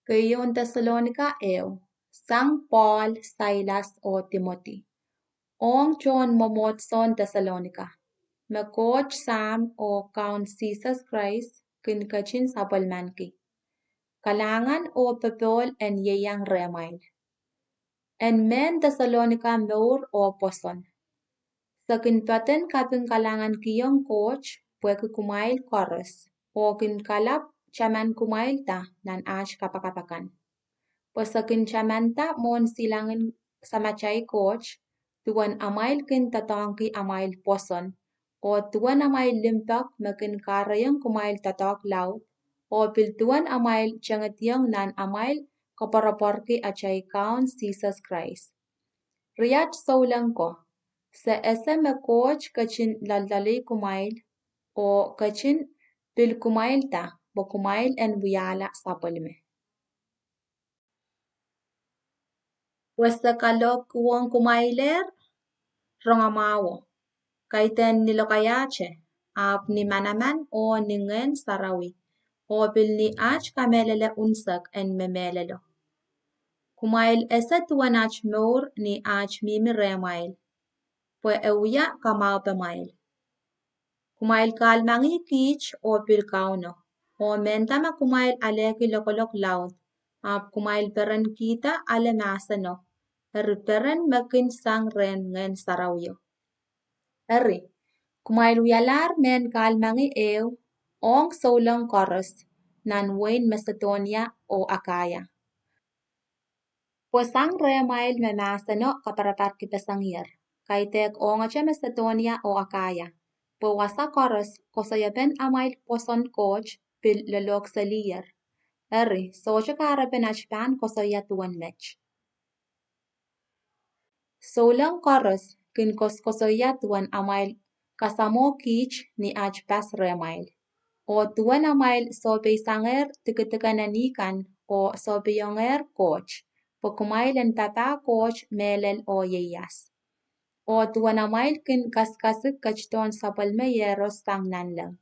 Ngayon Tesalonika eu, sang Paul, Silas o Timothy. Ong John momotson Tesalonika. Me coach Sam o count Jesus Christ kin kachin sapalmanki. Kalangan o pepol en yeyang remail. En men Tesalonika meur o poson. Sakin paten kapin kalangan kiyong coach pueke kumail chorus. O kin kalap chaman kumail ta nan ash kapakapakan. Pasakin chamanta mon silangin samachay coach, tuan amail kin tatongki amail poson, o tuan amail limpak makin karayang kumail tatok laut, o piltuan amail changatyang nan amail kaparaporki achay kaun Jesus Christ. Riyat saulang ko, sa SM coach kachin laldali kumail, o kachin pil kumail ta, bo kumail en buyala sapalme. Wasa kalok kuwang kumailer, rongamawo, kaiten nilokayache, ap ni manaman o ningen sarawi, o bil ni ach kamelele unsak en memelelo. Kumail esa tuanach meur ni ach mimi remail, pwe euya kamao pemail. Kumail kalmangi kich o bil kauno, o mentama kumail aleki lokolok laut, ap kumail peren kita ale masano, peren makin sang ren ngen sarawyo. Eri, kumail wialar men kalmangi eu, ong solong koros, nan Wayne Macedonia o Akaya. Posang remail me masano kaparapar kipesangir, kaitek ongache Macedonia o Akaya. Po wasa koros kosayapen amail poson coach pil lelok saliyer. Eri, socha karapen achpan kosayatuan mech. Solong koros kin kosoyatuan amail kasamo kich ni achpas remail. O tuan amail sobe sanger tikitikanikan o sobe yonger coach. Po kumail en tata coach melel o yeyas. O tuan amail kin kaskasik kachton sapalme yeros sang nanlang.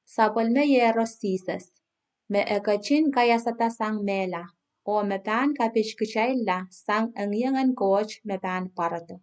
Sapalme yeros Jesus. Me ekachin kayasata sang mela. O me pan kapishkichayla sang angyangan coach me pan parato.